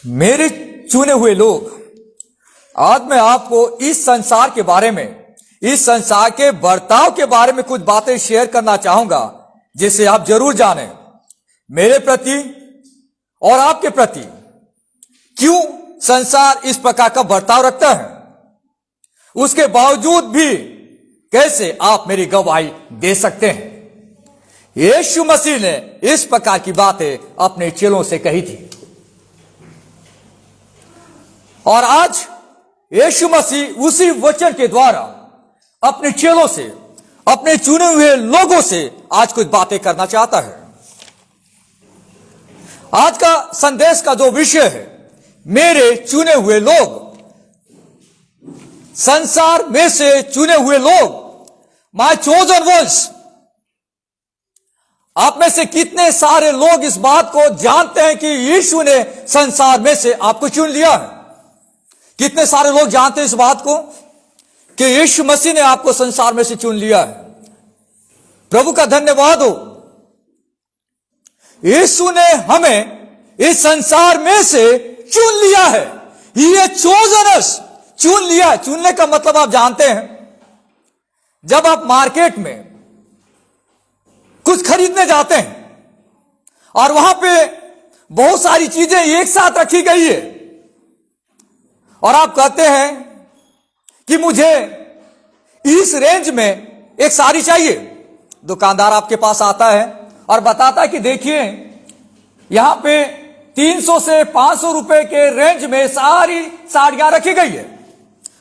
मेरे चुने हुए लोग, आज मैं आपको इस संसार के बारे में, इस संसार के बर्ताव के बारे में कुछ बातें शेयर करना चाहूंगा जिसे आप जरूर जानें। मेरे प्रति और आपके प्रति क्यों संसार इस प्रकार का बर्ताव रखता है, उसके बावजूद भी कैसे आप मेरी गवाही दे सकते हैं। यीशु मसीह ने इस प्रकार की बातें अपने चेलों से कही थी और आज यीशु मसीह उसी वचन के द्वारा अपने चेलों से, अपने चुने हुए लोगों से आज कुछ बातें करना चाहता है। आज का संदेश का जो विषय है, मेरे चुने हुए लोग, संसार में से चुने हुए लोग, माय चोजन वंस। आप में से कितने सारे लोग इस बात को जानते हैं कि यीशु ने संसार में से आपको चुन लिया है? कितने सारे लोग जानते हैं इस बात को कि यीशु मसीह ने आपको संसार में से चुन लिया है? प्रभु का धन्यवाद हो। यीशु ने हमें इस संसार में से चुन लिया है। ये चोजन अस, चुन लिया। चुनने का मतलब आप जानते हैं, जब आप मार्केट में कुछ खरीदने जाते हैं और वहां पे बहुत सारी चीजें एक साथ रखी गई है और आप कहते हैं कि मुझे इस रेंज में एक साड़ी चाहिए। दुकानदार आपके पास आता है और बताता है कि देखिए यहां पे 300 से 500 रुपए के रेंज में सारी साड़ियां रखी गई है,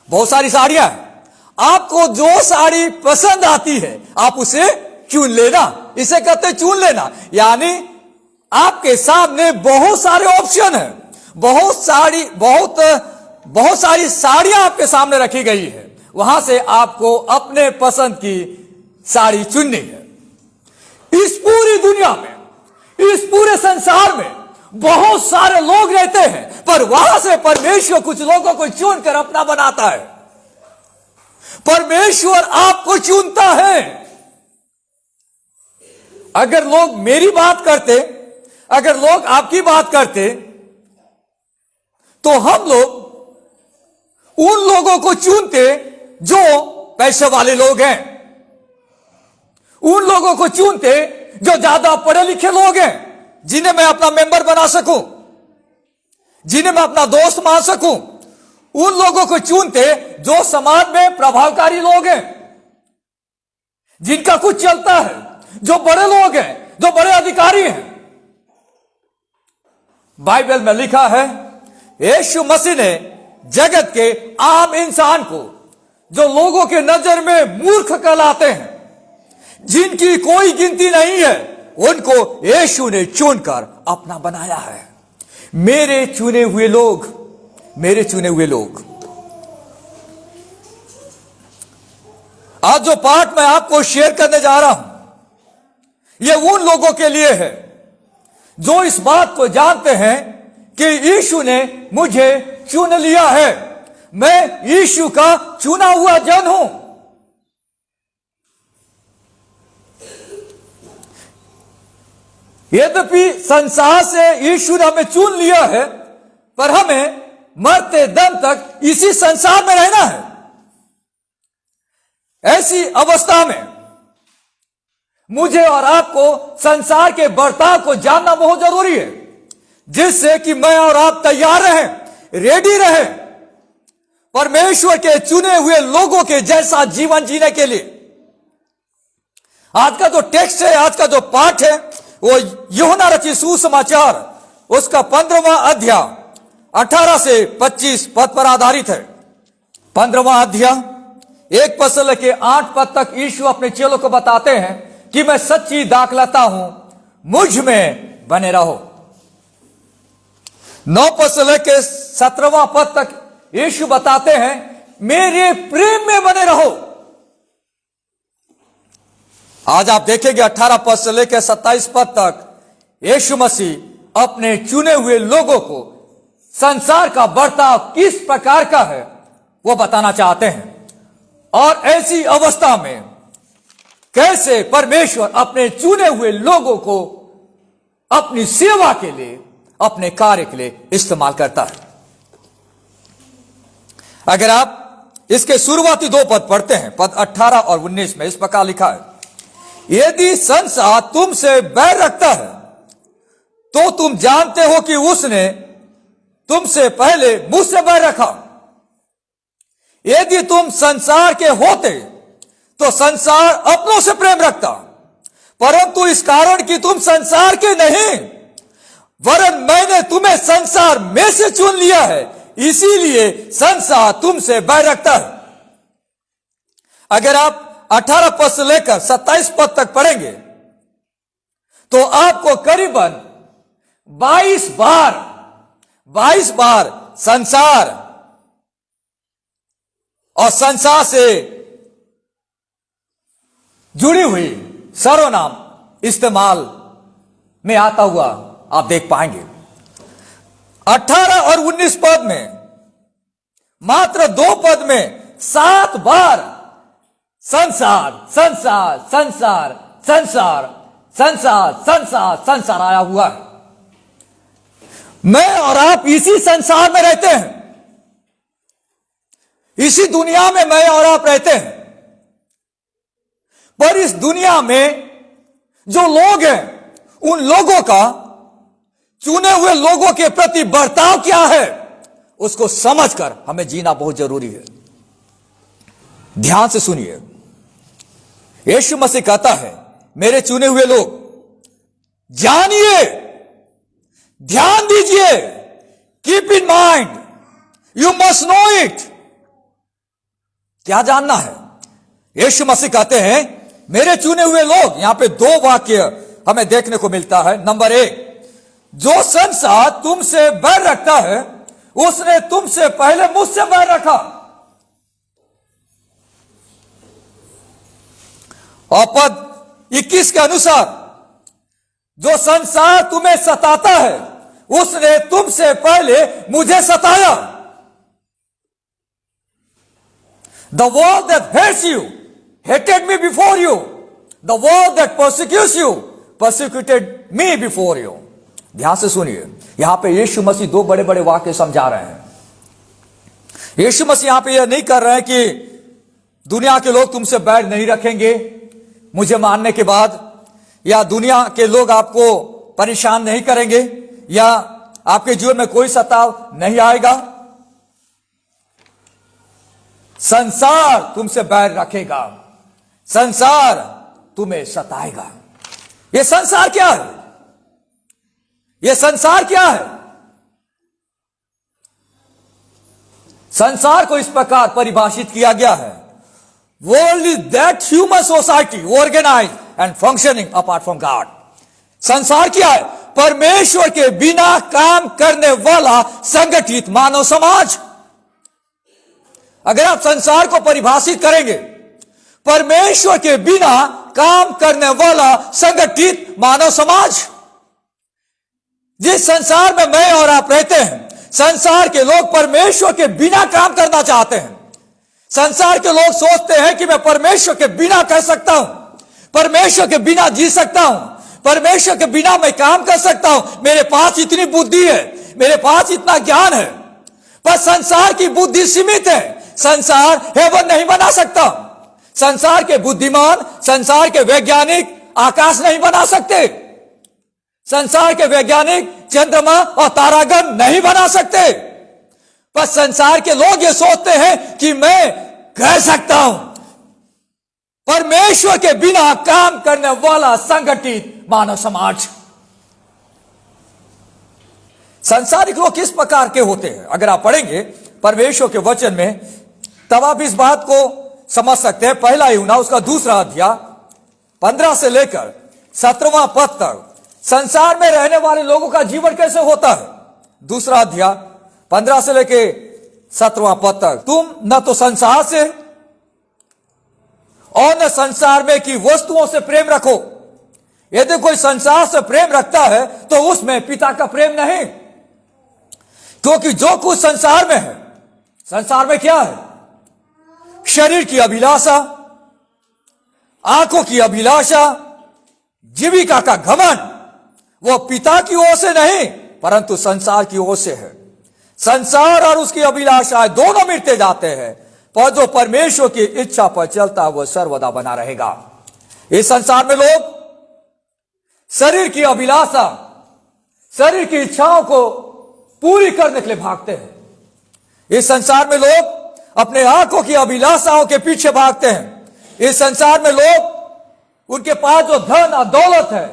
बहुत सारी साड़ियां हैं। आपको जो साड़ी पसंद आती है आप उसे चुन लेना, इसे कहते चुन लेना। यानी आपके सामने बहुत सारे ऑप्शन है, बहुत सारी साड़ियां आपके सामने रखी गई है, वहां से आपको अपने पसंद की साड़ी चुननी है। इस पूरी दुनिया में, इस पूरे संसार में बहुत सारे लोग रहते हैं, पर वहां से परमेश्वर कुछ लोगों को चुनकर अपना बनाता है। परमेश्वर आपको चुनता है। अगर लोग मेरी बात करते, अगर लोग आपकी बात करते, तो हम लोग उन लोगों को चुनते जो पैसे वाले लोग हैं, उन लोगों को चुनते जो ज्यादा पढ़े लिखे लोग हैं, जिन्हें मैं अपना मेंबर बना सकूं, जिन्हें मैं अपना दोस्त मान सकूं। उन लोगों को चुनते जो समाज में प्रभावकारी लोग हैं, जिनका कुछ चलता है, जो बड़े लोग हैं, जो बड़े अधिकारी हैं। बाइबल में लिखा है यीशु मसीह ने जगत के आम इंसान को, जो लोगों के नजर में मूर्ख कहलाते हैं, जिनकी कोई गिनती नहीं है, उनको यीशु ने चुनकर अपना बनाया है। मेरे चुने हुए लोग, मेरे चुने हुए लोग। आज जो पाठ मैं आपको शेयर करने जा रहा हूं, यह उन लोगों के लिए है जो इस बात को जानते हैं कि यीशु ने मुझे चुन लिया है। मैं यीशु का चुना हुआ जन हूं। यद्यपि संसार से यीशु ने हमें चुन लिया है, पर हमें मरते दम तक इसी संसार में रहना है। ऐसी अवस्था में मुझे और आपको संसार के बर्ताव को जानना बहुत जरूरी है, जिससे कि मैं और आप तैयार रहें, रेडी रहें परमेश्वर के चुने हुए लोगों के जैसा जीवन जीने के लिए। आज का जो टेक्स्ट है, आज का जो पाठ है, वो यूहन्ना रचित सुसमाचार उसका 15वां अध्याय 18 से 25 पद पर आधारित है। 15वां अध्याय 1 पद से लेके 8 पद तक यीशु अपने चेलों को बताते हैं कि मैं सच्ची दाखलता हूं, मुझ में बने रहो। 9 पद से लेके 17वां पद तक यीशु बताते हैं मेरे प्रेम में बने रहो। आज आप देखेंगे 18 पद से लेकर 27 पद तक यीशु मसीह अपने चुने हुए लोगों को संसार का बर्ताव किस प्रकार का है वो बताना चाहते हैं, और ऐसी अवस्था में कैसे परमेश्वर अपने चुने हुए लोगों को अपनी सेवा के लिए, अपने कार्य के लिए इस्तेमाल करता है। अगर आप इसके शुरुआती दो पद पढ़ते हैं, पद 18 और 19 में इस प्रकार लिखा है, यदि संसार तुमसे बैर रखता है तो तुम जानते हो कि उसने तुमसे पहले मुझसे बैर रखा। यदि तुम संसार के होते तो संसार अपनों से प्रेम रखता, परंतु इस कारण कि तुम संसार के नहीं वरन मैंने तुम्हें संसार में से चुन लिया है, इसीलिए संसार तुमसे बैर रखता है। अगर आप 18 पद से लेकर 27 पद तक पढ़ेंगे तो आपको करीबन 22 बार संसार और संसार से जुड़ी हुई सर्वनाम इस्तेमाल में आता हुआ आप देख पाएंगे। 18 और 19 पद में मात्र 2 पद में 7 बार संसार संसार संसार संसार संसार संसार संसार आया हुआ है। मैं और आप इसी संसार में रहते हैं, इसी दुनिया में मैं और आप रहते हैं, पर इस दुनिया में जो लोग हैं उन लोगों का, चुने हुए लोगों के प्रति बर्ताव क्या है उसको समझकर हमें जीना बहुत जरूरी है। ध्यान से सुनिए, यीशु मसीह कहता है, मेरे चुने हुए लोग जानिए, ध्यान दीजिए, keep in mind, you must know it. क्या जानना है? यीशु मसीह कहते हैं मेरे चुने हुए लोग। यहां पे 2 वाक्य हमें देखने को मिलता है। नंबर 1, जो संसार तुमसे बैर रखता है उसने तुमसे पहले मुझसे बैर रखा। और पद 21 के अनुसार, जो संसार तुम्हें सताता है उसने तुमसे पहले मुझे सताया। The world that hates you hated me before you. The world that persecutes you persecuted me before you. ध्यान से सुनिए, यहां पे यीशु मसीह 2 बड़े बड़े वाक्य समझा रहे हैं। यीशु मसीह यहां पे यह नहीं कर रहे हैं कि दुनिया के लोग तुमसे बैर नहीं रखेंगे मुझे मानने के बाद, या दुनिया के लोग आपको परेशान नहीं करेंगे, या आपके जीवन में कोई सताव नहीं आएगा। संसार तुमसे बैर रखेगा, संसार तुम्हें सताएगा। यह संसार क्या है? यह संसार क्या है? संसार को इस प्रकार परिभाषित किया गया है, world is that human society organised and functioning apart from God. संसार क्या है? परमेश्वर के बिना काम करने वाला संगठित मानव समाज। अगर आप संसार को परिभाषित करेंगे, परमेश्वर के बिना काम करने वाला संगठित मानव समाज। जिस संसार में मैं और आप रहते हैं, संसार के लोग परमेश्वर के बिना काम करना चाहते हैं। संसार के लोग सोचते हैं कि मैं परमेश्वर के बिना कर सकता हूं, परमेश्वर के बिना जी सकता हूं, परमेश्वर के बिना मैं काम कर सकता हूं, मेरे पास इतनी बुद्धि है, मेरे पास इतना ज्ञान है। पर संसार की बुद्धि सीमित है, संसार हेवन नहीं बना सकता। संसार के बुद्धिमान, संसार के वैज्ञानिक आकाश नहीं बना सकते। संसार के वैज्ञानिक चंद्रमा और तारागण नहीं बना सकते। पर संसार के लोग ये सोचते हैं कि मैं कर सकता हूं। परमेश्वर के बिना काम करने वाला संगठित मानव समाज। संसारिक लोग किस प्रकार के होते हैं? अगर आप पढ़ेंगे परमेश्वर के वचन में तब आप इस बात को समझ सकते हैं। पहला यूहन्ना उसका 2 अध्याय 15 से लेकर 17वां पद तक संसार में रहने वाले लोगों का जीवन कैसे होता है। 2 अध्याय 15 से लेकर 17वां पद तक, तुम न तो संसार से और न संसार में की वस्तुओं से प्रेम रखो। यदि कोई संसार से प्रेम रखता है तो उसमें पिता का प्रेम नहीं, क्योंकि जो कुछ संसार में है, संसार में क्या है? शरीर की अभिलाषा, आंखों की अभिलाषा, जीविका का घमंड, वो पिता की ओर से नहीं परंतु संसार की ओर से है। संसार और उसकी अभिलाषाएं दोनों मिटते जाते हैं, पर जो परमेश्वर की इच्छा पर चलता है वह सर्वदा बना रहेगा। इस संसार में लोग शरीर की अभिलाषा, शरीर की इच्छाओं को पूरी करने के लिए भागते हैं। इस संसार में लोग अपने आंखों की अभिलाषाओं के पीछे भागते हैं। इस संसार में लोग, उनके पास जो धन और दौलत है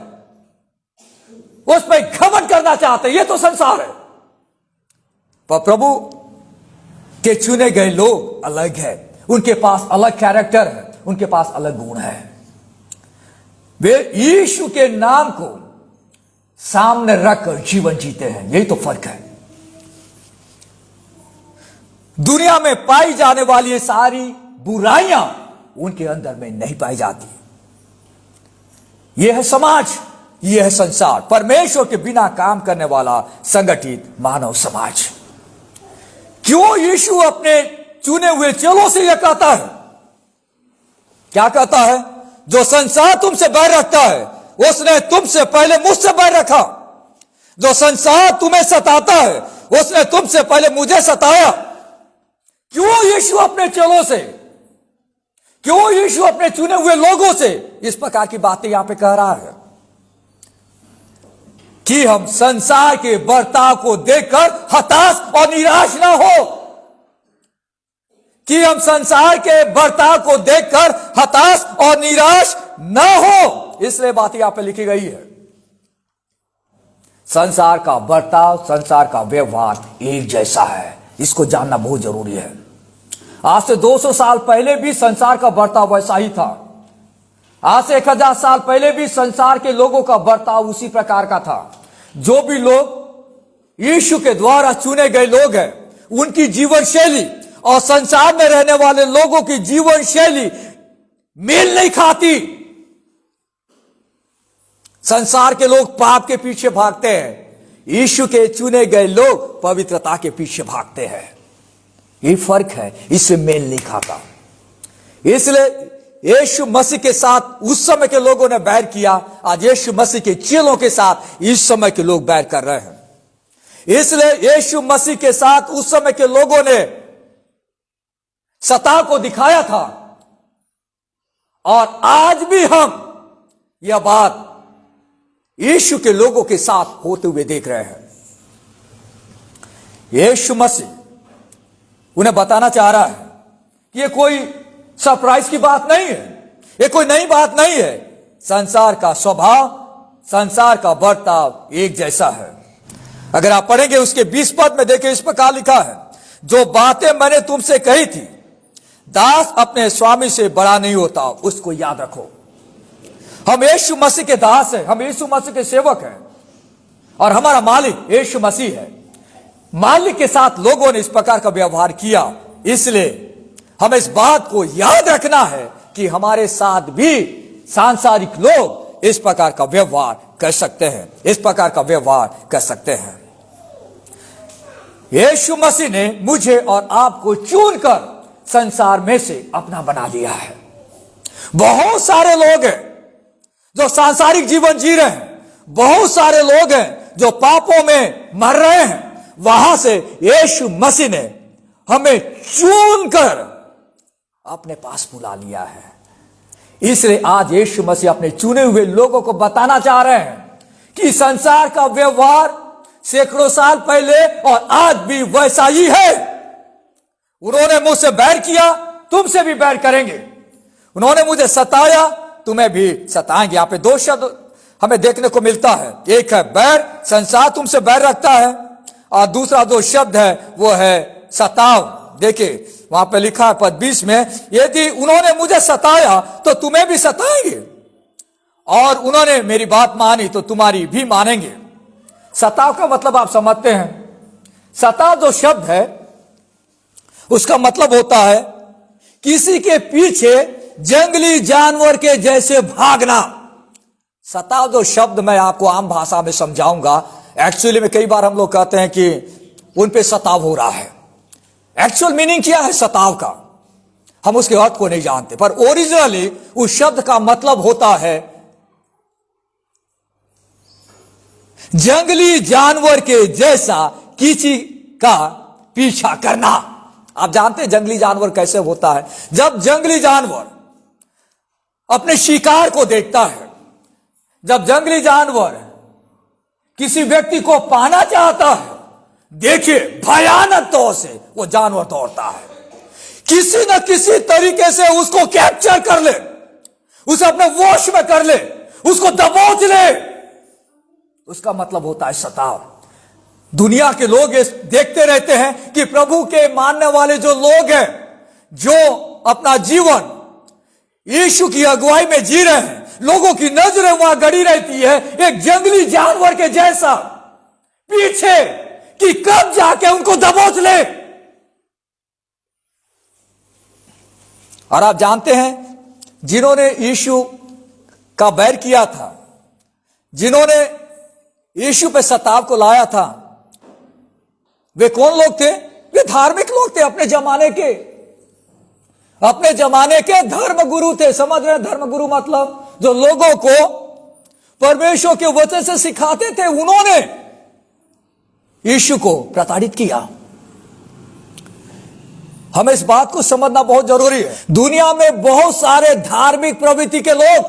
उस पर घमंड करना चाहते हैं। यह तो संसार है। पर प्रभु के चुने गए लोग अलग है, उनके पास अलग कैरेक्टर है, उनके पास अलग गुण है। वे यीशु के नाम को सामने रखकर जीवन जीते हैं। यही तो फर्क है। दुनिया में पाई जाने वाली ये सारी बुराइयां उनके अंदर में नहीं पाई जाती। यह है समाज, यह है संसार, परमेश्वर के बिना काम करने वाला संगठित मानव समाज। क्यों यीशु अपने चुने हुए चेलों से यह कहता है? क्या कहता है? जो संसार तुमसे बैर रखता है उसने तुमसे पहले मुझसे बैर रखा। जो संसार तुम्हें सताता है उसने तुमसे पहले मुझे सताया। क्यों यीशु अपने चेलों से, क्यों यीशु अपने चुने हुए लोगों से इस प्रकार की बातें यहां पे कह रहा है? कि हम संसार के बर्ताव को देखकर हताश और निराश ना हो, कि हम संसार के बर्ताव को देखकर हताश और निराश ना हो। इसलिए बात यहां पे लिखी गई है। संसार का बर्ताव, संसार का व्यवहार एक जैसा है, इसको जानना बहुत जरूरी है। आज से 200 साल पहले भी संसार का बर्ताव वैसा ही था। आज से 1000 साल पहले भी संसार के लोगों का बर्ताव उसी प्रकार का था। जो भी लोग यीशु के द्वारा चुने गए लोग हैं, उनकी जीवन शैली और संसार में रहने वाले लोगों की जीवन शैली मेल नहीं खाती। संसार के लोग पाप के पीछे भागते हैं, यीशु के चुने गए लोग पवित्रता के पीछे भागते हैं। ये फर्क है, इससे मेल नहीं खाता। इसलिए यीशु मसीह के साथ उस समय के लोगों ने बैर किया, आज यीशु मसीह के चेलों के साथ इस समय के लोग बैर कर रहे हैं। इसलिए यीशु मसीह के साथ उस समय के लोगों ने सत्ता को दिखाया था, और आज भी हम यह बात यीशु के लोगों के साथ होते हुए देख रहे हैं। यीशु मसीह उन्हें बताना चाह रहा है कि यह कोई सरप्राइज की बात नहीं है, यह कोई नई बात नहीं है। संसार का स्वभाव, संसार का बर्ताव एक जैसा है। अगर आप पढ़ेंगे उसके 20 पद में देखिए, इस प्रकार लिखा है, जो बातें मैंने तुमसे कही थी, दास अपने स्वामी से बड़ा नहीं होता, उसको याद रखो। हम यीशु मसीह के दास हैं, हम यीशु मसीह के सेवक हैं, और हमारा मालिक यीशु मसीह है। मालिक के साथ लोगों ने इस प्रकार का व्यवहार किया, इसलिए हमें इस बात को याद रखना है कि हमारे साथ भी सांसारिक लोग इस प्रकार का व्यवहार कर सकते हैं, इस प्रकार का व्यवहार कर सकते हैं। यीशु मसीह ने मुझे और आपको चुनकर संसार में से अपना बना लिया है। बहुत सारे लोग हैं जो सांसारिक जीवन जी रहे हैं, बहुत सारे लोग हैं जो पापों में मर रहे हैं। वहां से यीशु मसीह ने हमें चुनकर अपने पास बुला लिया है। इसलिए आज यीशु मसीह अपने चुने हुए लोगों को बताना चाह रहे हैं कि संसार का व्यवहार सैकड़ों साल पहले और आज भी वैसा ही है। उन्होंने मुझसे बैर किया, तुमसे भी बैर करेंगे। उन्होंने मुझे सताया, तुम्हें भी सताएंगे। यहां पे 2 शब्द हमें देखने को मिलता है। एक है बैर, संसार तुमसे बैर रखता है, और दूसरा जो शब्द है वो है सताव। देखिए वहां पे लिखा है पद 20 में, यदि उन्होंने मुझे सताया तो तुम्हें भी सताएंगे, और उन्होंने मेरी बात मानी तो तुम्हारी भी मानेंगे। सताव का मतलब आप समझते हैं। सताव जो शब्द है उसका मतलब होता है किसी के पीछे जंगली जानवर के जैसे भागना। सताव जो शब्द मैं आपको आम भाषा में समझाऊंगा। एक्चुअली में कई बार हम लोग कहते हैं कि उन पे सताव हो रहा है। एक्चुअल मीनिंग क्या है सताव का, हम उसके अर्थ को नहीं जानते, पर ओरिजिनली उस शब्द का मतलब होता है जंगली जानवर के जैसा किसी का पीछा करना। आप जानते हैं जंगली जानवर कैसे होता है? जब जंगली जानवर अपने शिकार को देखता है, जब जंगली जानवर किसी व्यक्ति को पाना चाहता है, देखिए भयानक तौर से वो जानवर दौड़ता है, किसी न किसी तरीके से उसको कैप्चर कर ले, उसे अपने वश में कर ले, उसको दबोच ले। उसका मतलब होता है सताव। दुनिया के लोग ये देखते रहते हैं कि प्रभु के मानने वाले जो लोग हैं, जो अपना जीवन यीशु की अगुवाई में जी रहे हैं, लोगों की नजरें वहां गड़ी रहती है एक जंगली जानवर के जैसा पीछे, कि कब जाके उनको दबोच ले। और आप जानते हैं जिन्होंने यीशु का बैर किया था, जिन्होंने यीशु पे सताव को लाया था, वे कौन लोग थे? वे धार्मिक लोग थे, अपने जमाने के धर्म गुरु थे। समझ रहे हैं? धर्म गुरु मतलब जो लोगों को परमेश्वर के वचन से सिखाते थे। उन्होंने यीशु को प्रताड़ित किया। हमें इस बात को समझना बहुत जरूरी है। दुनिया में बहुत सारे धार्मिक प्रवृत्ति के लोग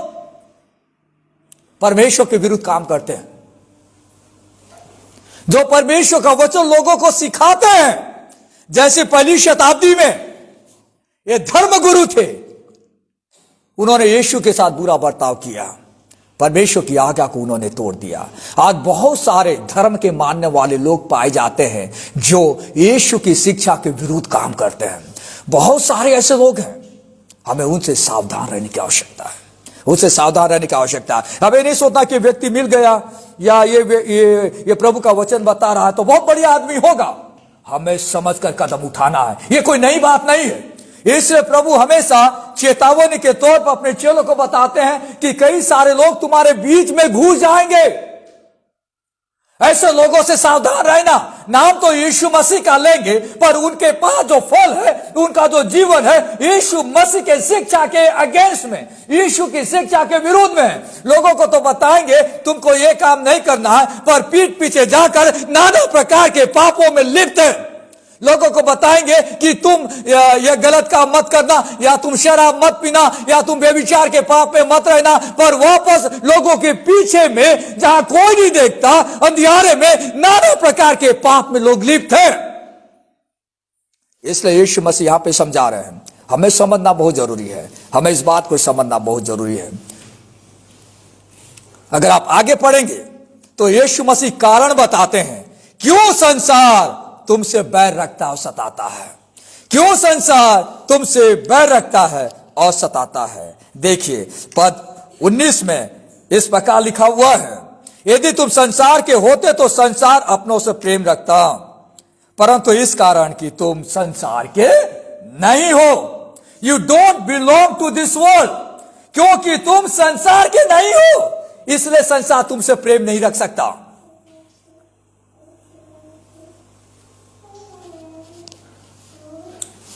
परमेश्वर के विरुद्ध काम करते हैं। जो परमेश्वर का वचन लोगों को सिखाते हैं, जैसे पहली शताब्दी में ये धर्म गुरु थे, उन्होंने यीशु के साथ बुरा बर्ताव किया, परमेश्वर की आज्ञा को उन्होंने तोड़ दिया। आज बहुत सारे धर्म के मानने वाले लोग पाए जाते हैं जो यीशु की शिक्षा के विरुद्ध काम करते हैं। बहुत सारे ऐसे लोग हैं, हमें उनसे सावधान रहने की आवश्यकता है, उनसे सावधान रहने की आवश्यकता है। हमें नहीं सोचना कि व्यक्ति मिल गया या ये प्रभु का वचन बता रहा है तो बहुत बढ़िया आदमी होगा। हमें समझकर कदम उठाना है, ये कोई नई बात नहीं है। इसलिए प्रभु हमेशा चेतावनी के तौर पर अपने चेलों को बताते हैं कि कई सारे लोग तुम्हारे बीच में घुस जाएंगे, ऐसे लोगों से सावधान रहना। नाम तो यीशु मसीह का लेंगे, पर उनके पास जो फल है, उनका जो जीवन है, यीशु मसीह के शिक्षा के अगेंस्ट में, यीशु की शिक्षा के विरोध में है। लोगों को तो बताएंगे तुमको ये काम नहीं करना है, पर पीठ पीछे जाकर नाना प्रकार के पापों में लिप्त है। लोगों को बताएंगे कि तुम ये गलत काम मत करना, या तुम शराब मत पीना, या तुम बेविचार के पाप में मत रहना, पर वापस लोगों के पीछे में जहां कोई नहीं देखता, अंधियारे में नाना प्रकार के पाप में लोग लिप्त हैं। इसलिए यीशु मसीह यहां पे समझा रहे हैं, हमें समझना बहुत जरूरी है, हमें इस बात को समझना बहुत जरूरी है। अगर आप आगे पढ़ेंगे तो यीशु मसीह कारण बताते हैं क्यों संसार तुमसे बैर रखता और सताता है, क्यों संसार तुमसे बैर रखता है और सताता है। देखिए पद 19 में इस प्रकार लिखा हुआ है, यदि तुम संसार के होते तो संसार अपनों से प्रेम रखता, परंतु इस कारण कि तुम संसार के नहीं हो, you don't belong to this world, क्योंकि तुम संसार के नहीं हो, इसलिए संसार तुमसे प्रेम नहीं रख सकता।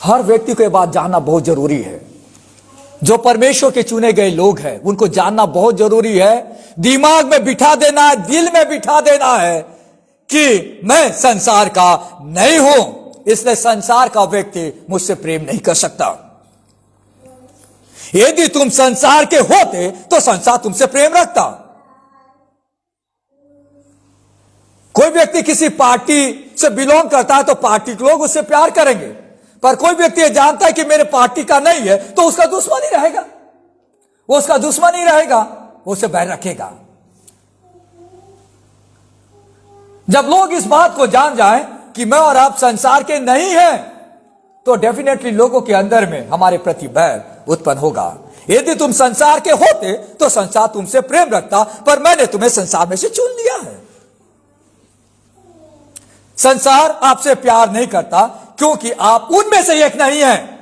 हर व्यक्ति को यह बात जानना बहुत जरूरी है। जो परमेश्वर के चुने गए लोग हैं उनको जानना बहुत जरूरी है, दिमाग में बिठा देना है, दिल में बिठा देना है कि मैं संसार का नहीं हूं, इसलिए संसार का व्यक्ति मुझसे प्रेम नहीं कर सकता। यदि तुम संसार के होते तो संसार तुमसे प्रेम रखता। कोई व्यक्ति किसी पार्टी से बिलोंग करता है तो पार्टी के लोग उससे प्यार करेंगे, पर कोई व्यक्ति ये जानता है कि मेरे पार्टी का नहीं है तो उसका दुश्मन ही रहेगा, वो उसका दुश्मन ही रहेगा, वो उसे बैर रखेगा। जब लोग इस बात को जान जाएं कि मैं और आप संसार के नहीं हैं, तो डेफिनेटली लोगों के अंदर में हमारे प्रति बैर उत्पन्न होगा। यदि तुम संसार के होते तो संसार तुमसे प्रेम रखता, पर मैंने तुम्हें संसार में से चुन लिया है। संसार आपसे प्यार नहीं करता क्योंकि आप उनमें से एक नहीं हैं।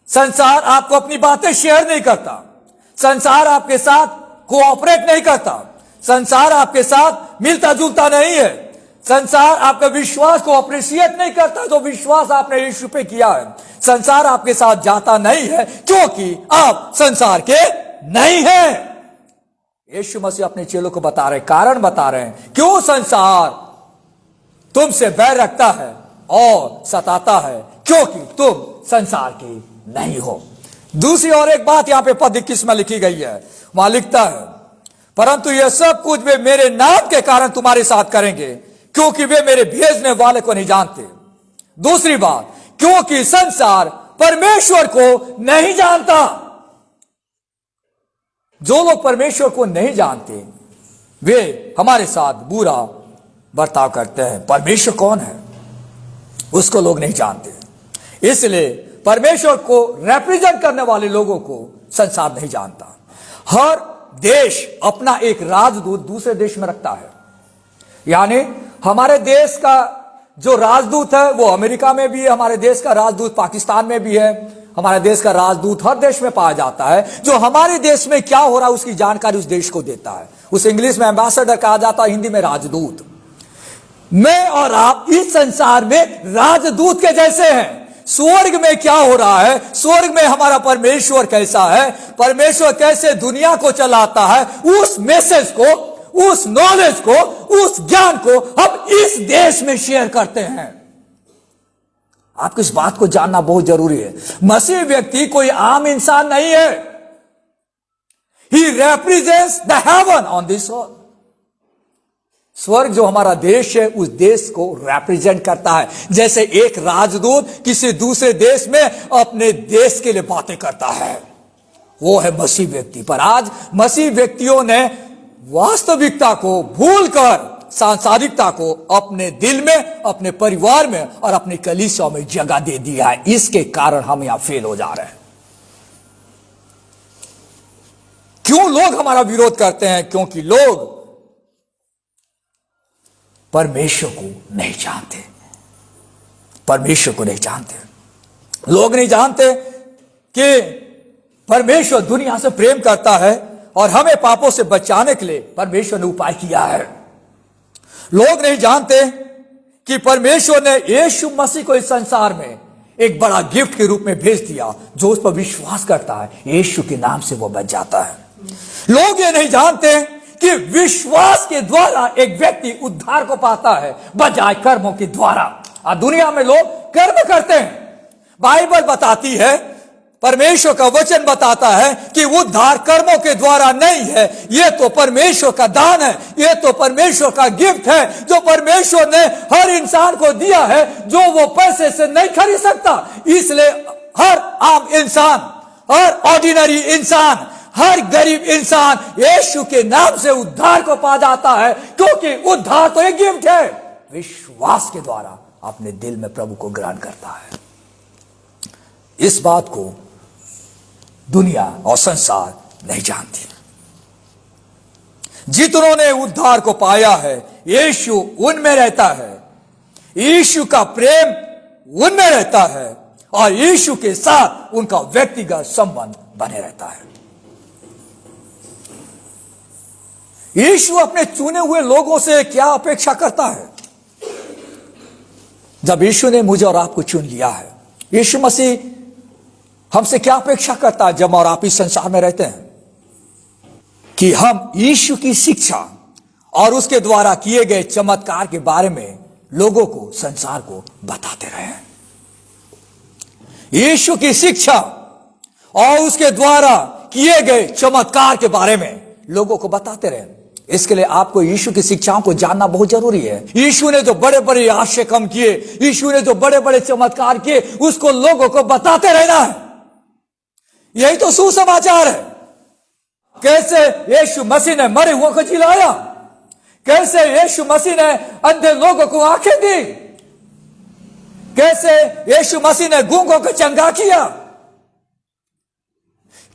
संसार आपको अपनी बातें शेयर नहीं करता, संसार आपके साथ कोऑपरेट नहीं करता, संसार आपके साथ मिलता जुलता नहीं है, संसार आपके विश्वास को अप्रिशिएट नहीं करता जो विश्वास आपने यीशु पे किया है। संसार आपके साथ जाता नहीं है क्योंकि आप संसार के नहीं हैं। यीशु मसीह अपने चेलों को बता रहे, कारण बता रहे हैं क्यों संसार तुमसे बैर रखता है और सताता है, क्योंकि तुम संसार की नहीं हो। दूसरी और एक बात यहां पे पद 21 में लिखी गई है, वहां लिखता है, परंतु यह सब कुछ वे मेरे नाम के कारण तुम्हारे साथ करेंगे, क्योंकि वे मेरे भेजने वाले को नहीं जानते। दूसरी बात, क्योंकि संसार परमेश्वर को नहीं जानता। जो लोग परमेश्वर को नहीं जानते वे हमारे साथ बुरा बर्ताव करते हैं। परमेश्वर कौन है उसको लोग नहीं जानते, इसलिए परमेश्वर को रिप्रेजेंट करने वाले लोगों को संसार नहीं जानता। हर देश अपना एक राजदूत दूसरे देश में रखता है, यानी हमारे देश का जो राजदूत है वो अमेरिका में भी है, हमारे देश का राजदूत पाकिस्तान में भी है, हमारे देश का राजदूत हर देश में पाया जाता है, जो हमारे देश में क्या हो रहा है उसकी जानकारी उस देश को देता है। उस इंग्लिश में एम्बेसडर कहा जाता है, हिंदी में राजदूत। मैं और आप इस संसार में राजदूत के जैसे हैं। स्वर्ग में क्या हो रहा है, स्वर्ग में हमारा परमेश्वर कैसा है, परमेश्वर कैसे दुनिया को चलाता है, उस मैसेज को, उस नॉलेज को, उस ज्ञान को हम इस देश में शेयर करते हैं। आपको इस बात को जानना बहुत जरूरी है। मसीह व्यक्ति कोई आम इंसान नहीं है। He represents the heaven on this earth. स्वर्ग जो हमारा देश है उस देश को रिप्रेजेंट करता है, जैसे एक राजदूत किसी दूसरे देश में अपने देश के लिए बातें करता है, वो है मसीह व्यक्ति। पर आज मसीह व्यक्तियों ने वास्तविकता को भूलकर सांसारिकता को अपने दिल में, अपने परिवार में और अपनी कलीसिया में जगह दे दिया है। इसके कारण हम यहां फेल हो जा रहे हैं। क्यों लोग हमारा विरोध करते हैं? क्योंकि लोग परमेश्वर को नहीं जानते, परमेश्वर को नहीं जानते। लोग नहीं जानते कि परमेश्वर दुनिया से प्रेम करता है और हमें पापों से बचाने के लिए परमेश्वर ने उपाय किया है। लोग नहीं जानते कि परमेश्वर ने यीशु मसीह को इस संसार में एक बड़ा गिफ्ट के रूप में भेज दिया, जो उस पर विश्वास करता है यीशु के नाम से वो बच जाता है। लोग ये नहीं जानते कि विश्वास के द्वारा एक व्यक्ति उद्धार को पाता है बजाय कर्मों के द्वारा। आज दुनिया में लोग कर्म करते हैं। बाइबल बताती है, परमेश्वर का वचन बताता है कि उद्धार कर्मों के द्वारा नहीं है, यह तो परमेश्वर का दान है, यह तो परमेश्वर का गिफ्ट है जो परमेश्वर ने हर इंसान को दिया है, जो वो पैसे से नहीं खरीद सकता। इसलिए हर आम इंसान, हर ऑर्डिनरी इंसान, हर गरीब इंसान यीशु के नाम से उद्धार को पा जाता है, क्योंकि उद्धार तो एक गिफ्ट है। विश्वास के द्वारा अपने दिल में प्रभु को ग्रहण करता है। इस बात को दुनिया और संसार नहीं जानती। जितनों ने उद्धार को पाया है, यीशु उनमें रहता है, यीशु का प्रेम उनमें रहता है और यीशु के साथ उनका व्यक्तिगत संबंध बने रहता है। यीशु अपने चुने हुए लोगों से क्या अपेक्षा करता है? जब यीशु ने मुझे और आपको चुन लिया है, यीशु मसीह हमसे क्या अपेक्षा करता है जब और आप इस संसार में रहते हैं? कि हम यीशु की शिक्षा और उसके द्वारा किए गए चमत्कार के बारे में लोगों को, संसार को बताते रहे। यीशु की शिक्षा और उसके द्वारा किए गए चमत्कार के बारे में लोगों को बताते रहे। इसके लिए आपको यीशु की शिक्षाओं को जानना बहुत जरूरी है। यीशु ने जो बड़े बड़े आश्चर्य काम किए, यीशु ने जो बड़े बड़े चमत्कार किए, उसको लोगों को बताते रहना है। यही तो सुसमाचार है। कैसे यीशु मसीह ने मरे हुओं को जिलाया, कैसे यीशु मसीह ने अंधे लोगों को आंखें दी, कैसे यीशु मसीह ने गूंगों को चंगा किया,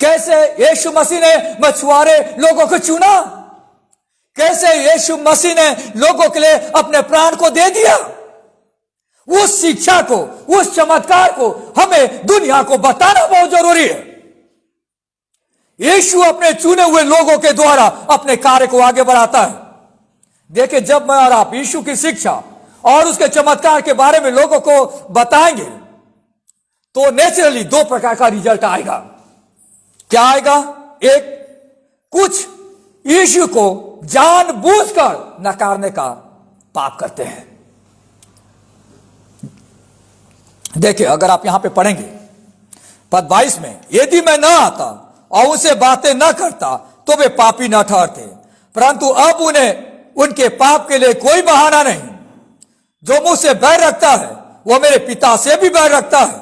कैसे यीशु मसीह ने मछुआरे लोगों को चुना, कैसे यीशु मसीह ने लोगों के लिए अपने प्राण को दे दिया। उस शिक्षा को, उस चमत्कार को हमें दुनिया को बताना बहुत जरूरी है। यीशु अपने चुने हुए लोगों के द्वारा अपने कार्य को आगे बढ़ाता है। देखिए, जब मैं और आप यीशु की शिक्षा और उसके चमत्कार के बारे में लोगों को बताएंगे तो नेचुरली दो प्रकार का रिजल्ट आएगा। क्या आएगा? एक, कुछ यीशु को जानबूझकर नकारने का पाप करते हैं। देखिए, अगर आप यहां पे पढ़ेंगे पद 22 में, यदि मैं न आता और उनसे बातें न करता तो वे पापी न ठहरते, परंतु अब उन्हें उनके पाप के लिए कोई बहाना नहीं। जो मुझसे बैर रखता है वो मेरे पिता से भी बैर रखता है।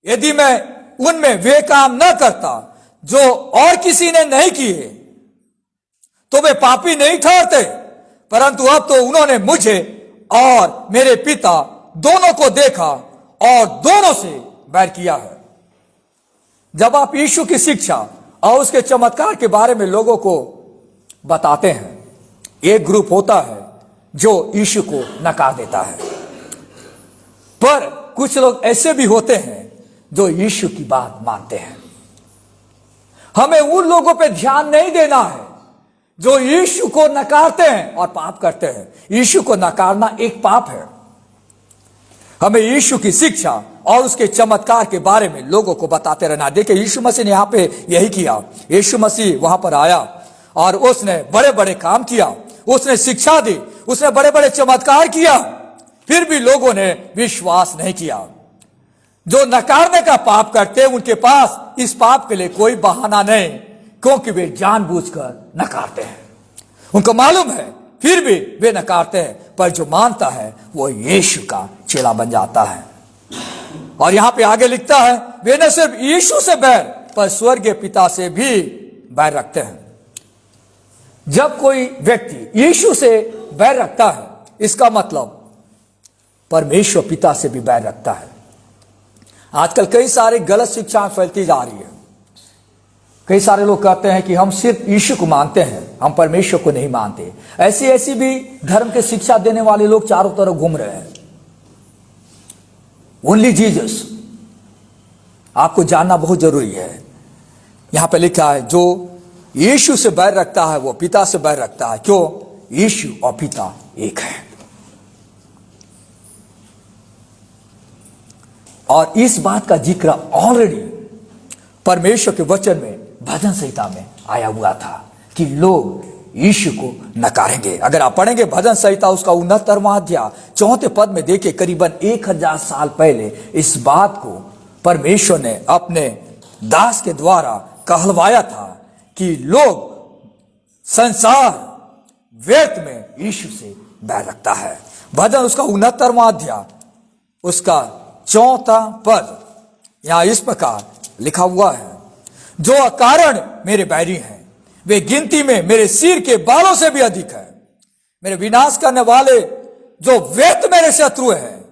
यदि मैं उनमें वे काम न करता जो और किसी ने नहीं किए तो वे पापी नहीं ठहरते, परंतु अब तो उन्होंने मुझे और मेरे पिता दोनों को देखा और दोनों से बैर किया है। जब आप यीशु की शिक्षा और उसके चमत्कार के बारे में लोगों को बताते हैं, एक ग्रुप होता है जो यीशु को नकार देता है, पर कुछ लोग ऐसे भी होते हैं जो यीशु की बात मानते हैं। हमें उन लोगों पे ध्यान नहीं देना है जो यीशु को नकारते हैं और पाप करते हैं। यीशु को नकारना एक पाप है। हमें यीशु की शिक्षा और उसके चमत्कार के बारे में लोगों को बताते रहना। देखिए, यीशु मसीह ने यहां पे यही किया। यीशु मसीह वहां पर आया और उसने बड़े बड़े काम किया, उसने शिक्षा दी, उसने बड़े बड़े चमत्कार किया, फिर भी लोगों ने विश्वास नहीं किया। जो नकारने का पाप करते हैं उनके पास इस पाप के लिए कोई बहाना नहीं, क्योंकि वे जानबूझकर नकारते हैं। उनको मालूम है, फिर भी वे नकारते हैं। पर जो मानता है वो यीशु का चेला बन जाता है। और यहां पे आगे लिखता है, वे न सिर्फ यीशु से बैर पर स्वर्गीय पिता से भी बैर रखते हैं। जब कोई व्यक्ति यीशु से बैर रखता है, इसका मतलब परमेश्वर पिता से भी बैर रखता है। आजकल कई सारी गलत शिक्षाएं फैलती जा रही है। कई सारे लोग कहते हैं कि हम सिर्फ यीशु को मानते हैं, हम परमेश्वर को नहीं मानते। ऐसी ऐसी भी धर्म के शिक्षा देने वाले लोग चारों तरफ घूम रहे हैं। ओनली जीसस, आपको जानना बहुत जरूरी है। यहां पे लिखा है, जो यीशु से बैर रखता है वो पिता से बैर रखता है। क्यों? यीशु और पिता एक है। और इस बात का जिक्र ऑलरेडी परमेश्वर के वचन में, भजन संहिता में आया हुआ था कि लोग यीशु को नकारेंगे। अगर आप पढ़ेंगे भजन संहिता उसका 69वां अध्याय 4 पद में देखिए, करीबन 1000 साल पहले इस बात को परमेश्वर ने अपने दास के द्वारा कहलवाया था कि लोग संसार व्यर्थ में यीशु से बैर रखता है। भजन उसका 69वां अध्याय उसका 4 पद यहां इस प्रकार लिखा हुआ है, जो अकारण मेरे बैरी हैं वे गिनती में मेरे सिर के बालों से भी अधिक है। मेरे विनाश करने वाले जो व्यर्थ मेरे शत्रु हैं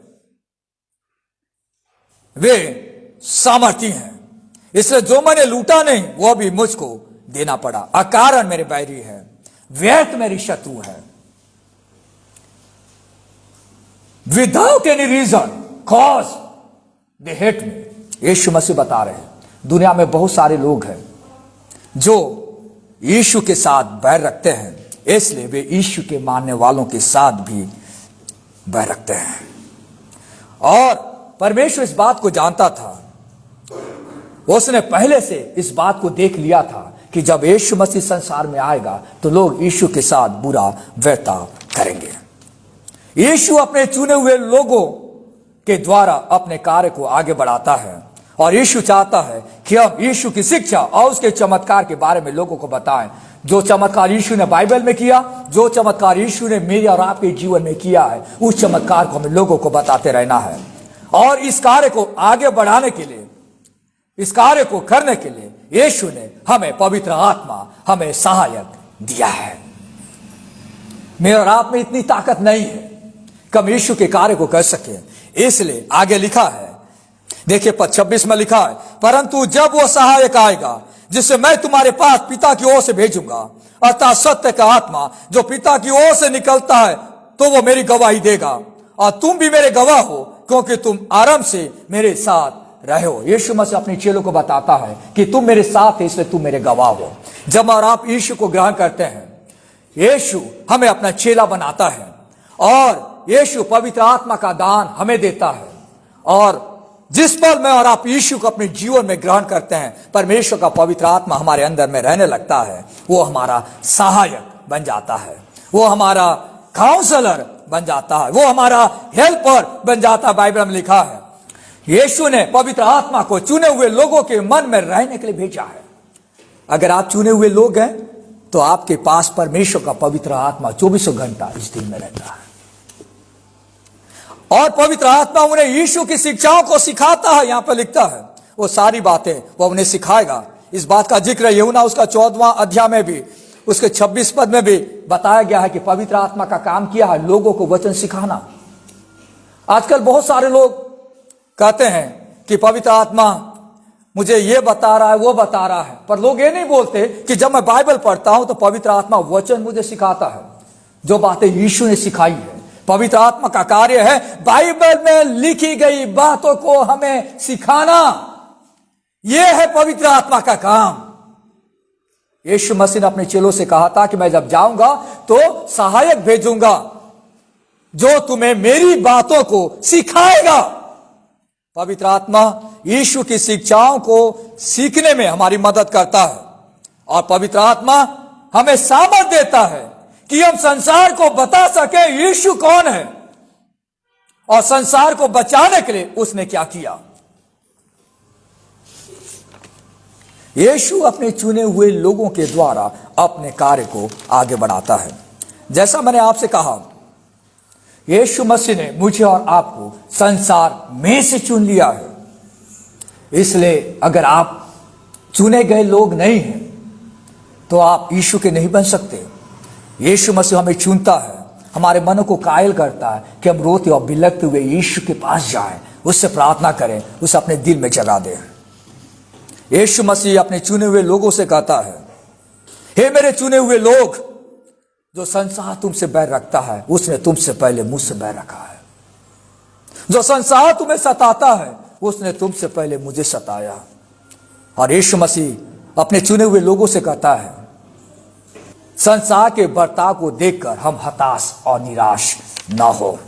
वे सामर्थी हैं, इसलिए जो मैंने लूटा नहीं वो भी मुझको देना पड़ा। अकारण मेरे बैरी है, व्यर्थ मेरी शत्रु है। Without any reason cause they hate me. Yeshu Masih बता रहे हैं, दुनिया में बहुत सारे लोग हैं जो यीशु के साथ बैर रखते हैं, इसलिए वे यीशु के मानने वालों के साथ भी बैर रखते हैं। और परमेश्वर इस बात को जानता था, उसने पहले से इस बात को देख लिया था कि जब यीशु मसीह संसार में आएगा तो लोग यीशु के साथ बुरा व्यवहार करेंगे। यीशु अपने चुने हुए लोगों के द्वारा अपने कार्य को आगे बढ़ाता है और यीशु चाहता है कि हम यीशु की शिक्षा और उसके चमत्कार के बारे में लोगों को बताएं। जो चमत्कार यीशु ने बाइबल में किया, जो चमत्कार यीशु ने मेरे और आपके जीवन में किया है, उस चमत्कार को हमें लोगों को बताते रहना है। और इस कार्य को आगे बढ़ाने के लिए, इस कार्य को करने के लिए यीशु ने हमें पवित्र आत्मा, हमें सहायक दिया है। मेरे और आप में इतनी ताकत नहीं है कि हम यीशु के कार्य को कर सके, इसलिए आगे लिखा है, देखिए पद 26 में लिखा है, परंतु जब वो सहायक आएगा जिसे मैं तुम्हारे पास पिता की ओर से भेजूंगा, अर्थात सत्य का आत्मा जो पिता की ओर से निकलता है, तो वो मेरी गवाही देगा। और तुम भी मेरे गवाह हो क्योंकि तुम आरंभ से मेरे साथ रहे हो। यीशु मसीह अपने चेलों को बताता है कि तुम मेरे साथ है, इसलिए तुम मेरे गवाह हो। जब और आप यीशु को ग्रहण करते हैं, यीशु हमें अपना चेला बनाता है और यीशु पवित्र आत्मा का दान हमें देता है। और जिस पल में और आप यीशु को अपने जीवन में ग्रहण करते हैं, परमेश्वर का पवित्र आत्मा हमारे अंदर में रहने लगता है। वो हमारा सहायक बन जाता है, वो हमारा काउंसलर बन जाता है, वो हमारा हेल्पर बन जाता है। बाइबल में लिखा है यीशु ने पवित्र आत्मा को चुने हुए लोगों के मन में रहने के लिए भेजा है। अगर आप चुने हुए लोग हैं तो आपके पास परमेश्वर का पवित्र आत्मा 24 घंटा इस दिन में रहता है, और पवित्र आत्मा उन्हें यीशु की शिक्षाओं को सिखाता है। यहां पर लिखता है वो सारी बातें वो उन्हें सिखाएगा। इस बात का जिक्र यूहन्ना उसका 14वां अध्याय में भी उसके 26 पद में भी बताया गया है कि पवित्र आत्मा का काम किया है लोगों को वचन सिखाना। आजकल बहुत सारे लोग कहते हैं कि पवित्र आत्मा मुझे ये बता रहा है, वो बता रहा है, पर लोग ये नहीं बोलते कि जब मैं बाइबल पढ़ता हूं तो पवित्र आत्मा वचन मुझे सिखाता है, जो बातें यीशु ने सिखाई है। पवित्र आत्मा का कार्य है बाइबल में लिखी गई बातों को हमें सिखाना। यह है पवित्र आत्मा का काम। यीशु मसीह ने अपने चेलों से कहा था कि मैं जब जाऊंगा तो सहायक भेजूंगा जो तुम्हें मेरी बातों को सिखाएगा। पवित्र आत्मा यीशु की शिक्षाओं को सीखने में हमारी मदद करता है, और पवित्र आत्मा हमें सामर्थ देता है कि हम संसार को बता सके यीशु कौन है और संसार को बचाने के लिए उसने क्या किया। यीशु अपने चुने हुए लोगों के द्वारा अपने कार्य को आगे बढ़ाता है। जैसा मैंने आपसे कहा, यीशु मसीह ने मुझे और आपको संसार में से चुन लिया है। इसलिए अगर आप चुने गए लोग नहीं हैं तो आप यीशु के नहीं बन सकते। यीशु मसीह हमें चुनता है, हमारे मनों को कायल करता है कि हम रोते और बिलखते हुए यीशु के पास जाएं, उससे प्रार्थना करें, उसे अपने दिल में जगा दें। यीशु मसीह अपने चुने हुए लोगों से कहता है, हे मेरे चुने हुए लोग, जो संसार तुमसे बैर रखता है उसने तुमसे पहले मुझसे बैर रखा है। जो संसार तुम्हें सताता है उसने तुमसे पहले मुझे सताया। और यीशु मसीह अपने चुने हुए लोगों से कहता है, संसार के बर्ताव को देखकर हम हताश और निराश ना हो।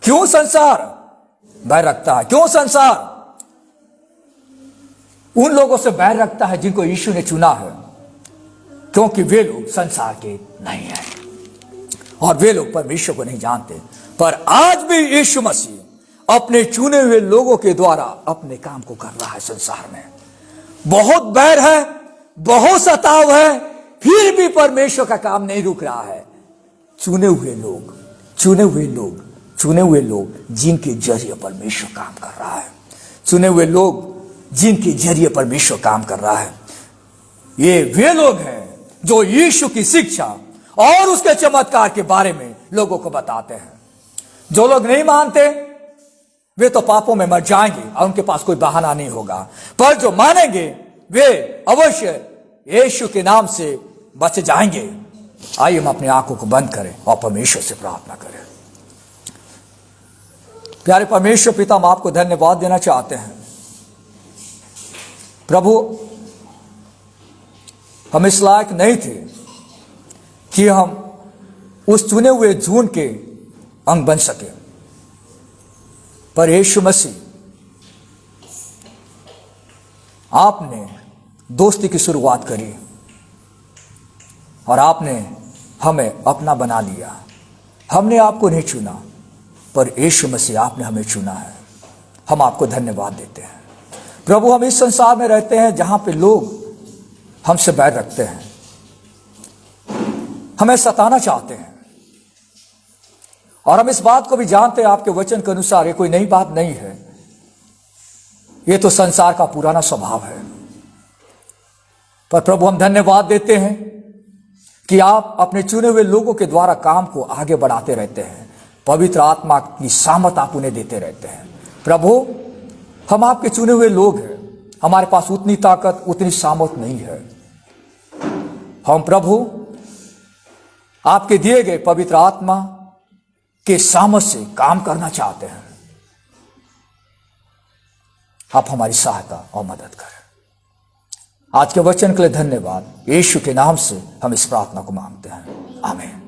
क्यों संसार बैर रखता है? क्यों संसार उन लोगों से बैर रखता है जिनको यीशु ने चुना है? क्योंकि वे लोग संसार के नहीं हैं और वे लोग परमेश्वर को नहीं जानते। पर आज भी यीशु मसीह अपने चुने हुए लोगों के द्वारा अपने काम को कर रहा है। संसार में बहुत बैर है, बहुत सताव है, फिर भी परमेश्वर का काम नहीं रुक रहा है। चुने हुए लोग, चुने हुए लोग, चुने हुए लोग जिनके जरिए परमेश्वर काम कर रहा है, चुने हुए लोग जिनके जरिए परमेश्वर काम कर रहा है। ये वे लोग हैं जो यीशु की शिक्षा और उसके चमत्कार के बारे में लोगों को बताते हैं। जो लोग नहीं मानते वे तो पापों में मर जाएंगे और उनके पास कोई बहाना नहीं होगा, पर जो मानेंगे वे अवश्य यीशु के नाम से बच जाएंगे। आइए हम अपनी आंखों को बंद करें और परमेश्वर से प्रार्थना करें। प्यारे परमेश्वर पिता, हम आपको धन्यवाद देना चाहते हैं। प्रभु, हम इस लायक नहीं थे कि हम उस चुने हुए झुंड के अंग बन सके, पर यीशु मसीह आपने दोस्ती की शुरुआत करी और आपने हमें अपना बना लिया। हमने आपको नहीं चुना, पर यीशु मसीह आपने हमें चुना है। हम आपको धन्यवाद देते हैं। प्रभु, हम इस संसार में रहते हैं जहां पे लोग हमसे बैर रखते हैं, हमें सताना चाहते हैं, और हम इस बात को भी जानते हैं आपके वचन के अनुसार ये कोई नई बात नहीं है, ये तो संसार का पुराना स्वभाव है। पर प्रभु, हम धन्यवाद देते हैं कि आप अपने चुने हुए लोगों के द्वारा काम को आगे बढ़ाते रहते हैं। पवित्र आत्मा की सामर्थ आप उन्हें देते रहते हैं। प्रभु, हम आपके चुने हुए लोग हैं, हमारे पास उतनी ताकत, उतनी सामर्थ नहीं है। हम प्रभु आपके दिए गए पवित्र आत्मा के सामर्थ से काम करना चाहते हैं। आप हमारी सहायता और मदद करें। आज के वचन के लिए धन्यवाद। यीशु के नाम से हम इस प्रार्थना को मांगते हैं, आमीन।